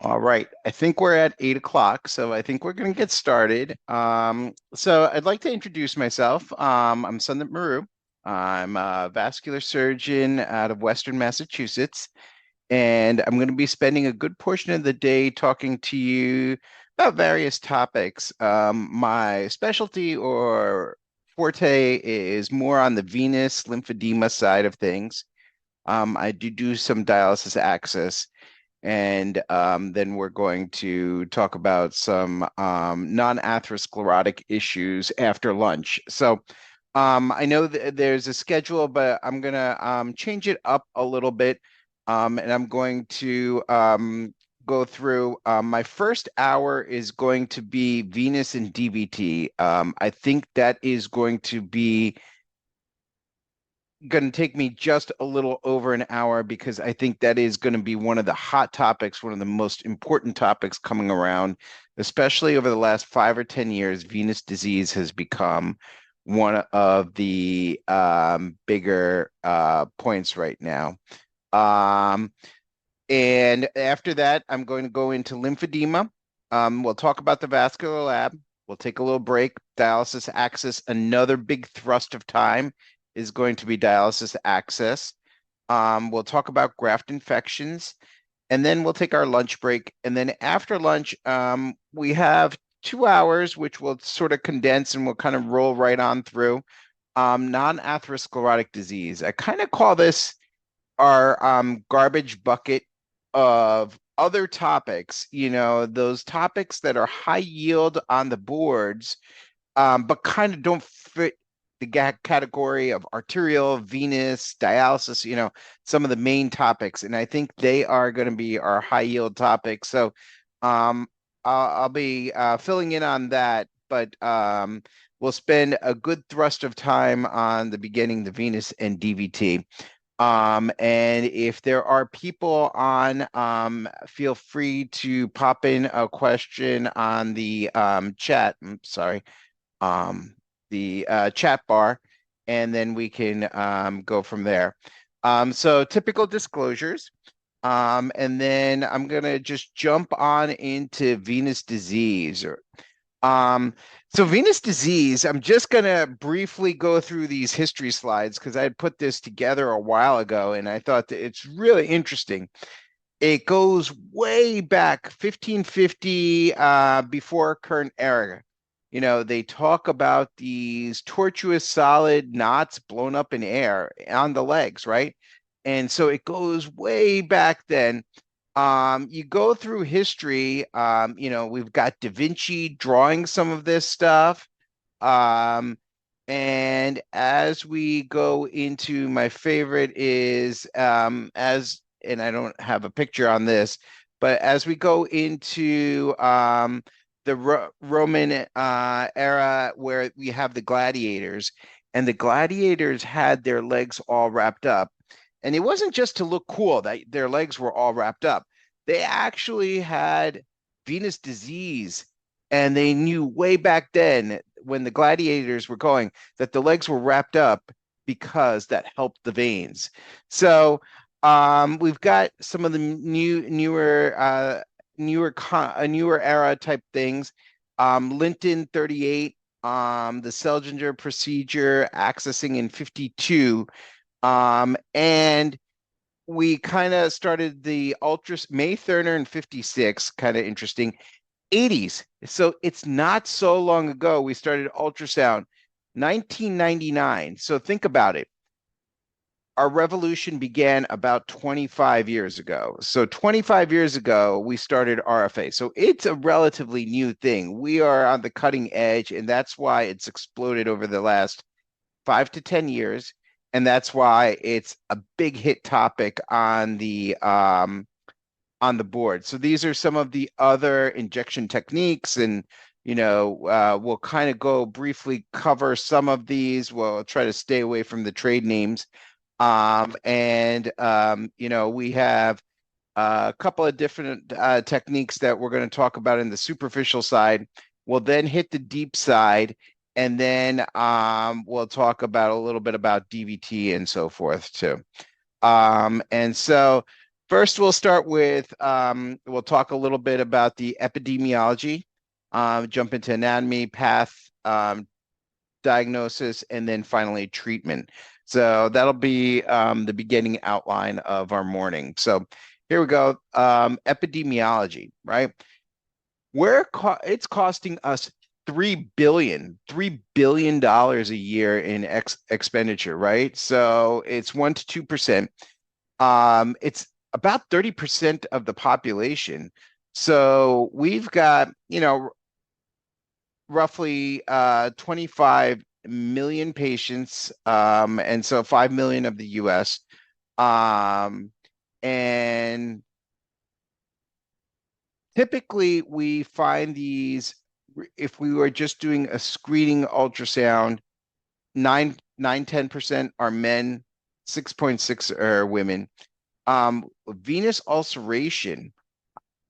All right, I think we're at 8 o'clock, so I think we're going to get started. So I'd like to introduce myself. I'm Sundip Maru. I'm a vascular surgeon out of Western Massachusetts, and I'm going to be spending a good portion of the day talking to you about various topics. My specialty or forte is more on the venous lymphedema side of things. I do some dialysis access. And then we're going to talk about some non-atherosclerotic issues after lunch. So I know there's a schedule, but I'm going to change it up a little bit. And I'm going to go through my first hour is going to be Venus and DVT. I think that is going to be going to take me just a little over an hour because I think that is going to be one of the hot topics, one of the most important topics coming around, especially over the last 5 or 10 years. Venous disease has become one of the bigger points right now. Um, and after that, I'm going to go into lymphedema. We'll talk about the vascular lab. We'll take a little break. Dialysis access, another big thrust of time is going to be dialysis access. We'll talk about graft infections, and then we'll take our lunch break. And then after lunch, we have 2 hours, which we'll sort of condense and we'll kind of roll right on through non-atherosclerotic disease. I kind of call this our garbage bucket of other topics, those topics that are high yield on the boards, but kind of don't fit the category of arterial, venous, dialysis, some of the main topics. And I think they are going to be our high yield topics. So I'll be filling in on that, but we'll spend a good thrust of time on the beginning, the venous and DVT. And if there are people on, feel free to pop in a question on the chat. I'm sorry, the chat bar, and then we can go from there. So typical disclosures. And then I'm gonna just jump on into venous disease. So venous disease, I'm just gonna briefly go through these history slides because I had put this together a while ago and I thought that it's really interesting. It goes way back 1550 before current era. They talk about these tortuous solid knots blown up in air on the legs, right? And so it goes way back then. You go through history, we've got Da Vinci drawing some of this stuff. And as we go into my favorite is and I don't have a picture on this, but as we go into the Roman era where we have the gladiators, and the gladiators had their legs all wrapped up. And it wasn't just to look cool that their legs were all wrapped up. They actually had venous disease, and they knew way back then when the gladiators were going that the legs were wrapped up because that helped the veins. So we've got some of the newer era type things. Linton 38, the Seldinger procedure accessing in 52. And we kind of started the May Thurner in 56, kind of interesting. 80s. So it's not so long ago we started ultrasound, 1999. So think about it. Our revolution began about 25 years ago. So 25 years ago, we started RFA. So it's a relatively new thing. We are on the cutting edge, and that's why it's exploded over the last 5 to 10 years. And that's why it's a big hit topic on the board. So these are some of the other injection techniques, and we'll kind of go briefly cover some of these. We'll try to stay away from the trade names. We have a couple of different techniques that we're going to talk about in the superficial side. We'll then hit the deep side, and then we'll talk about a little bit about DVT and so forth too. And so First, we'll start with, we'll talk a little bit about the epidemiology, jump into anatomy, path, diagnosis, and then finally treatment. So that'll be the beginning outline of our morning. So here we go. Epidemiology, right? It's costing us $3 billion a year in expenditure, right? So it's 1 to 2%. It's about 30% of the population. So we've got, roughly 25 million patients, and so 5 million of the US. And typically we find these, if we were just doing a screening ultrasound, 10% are men, 6.6 are women. Venous ulceration,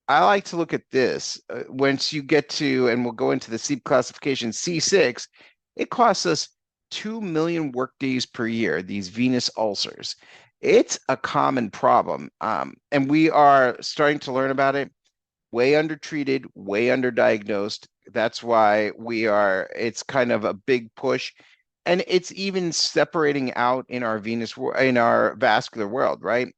I like to look at this. Once you get to, and we'll go into the Sept classification, C6, it costs us 2 million work days per year, these venous ulcers. It's a common problem, and we are starting to learn about it. Way undertreated, way underdiagnosed. That's why it's kind of a big push. And it's even separating out in our vascular world, right?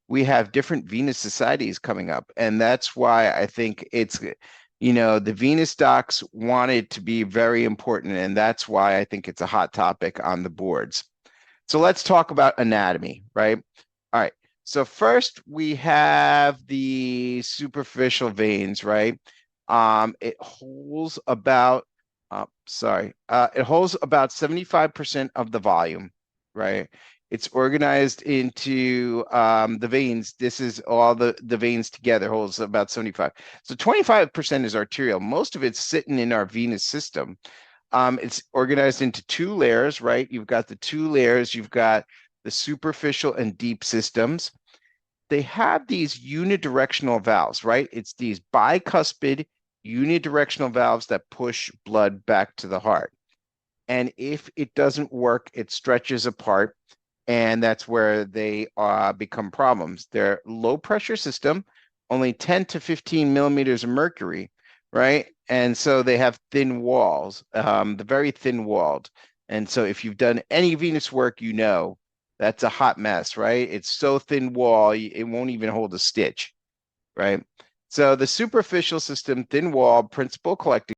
We have different venous societies coming up. And that's why I think the venous docs want it to be very important. And that's why I think it's a hot topic on the boards. So let's talk about anatomy, right? All right. So first we have the superficial veins, right? It holds about 75% of the volume, right? It's organized into the veins. This is all the veins together, holds about 75. So 25% is arterial. Most of it's sitting in our venous system. It's organized into 2 layers, right? You've got the 2 layers. You've got the superficial and deep systems. They have these unidirectional valves, right? It's these bicuspid unidirectional valves that push blood back to the heart. And if it doesn't work, it stretches apart, and that's where they become problems. They're low pressure system, only 10 to 15 millimeters of mercury, right? And so they have thin walls, the very thin walled. And so if you've done any venous work, that's a hot mess, right? It's so thin wall, it won't even hold a stitch, right? So the superficial system, thin wall, principal collecting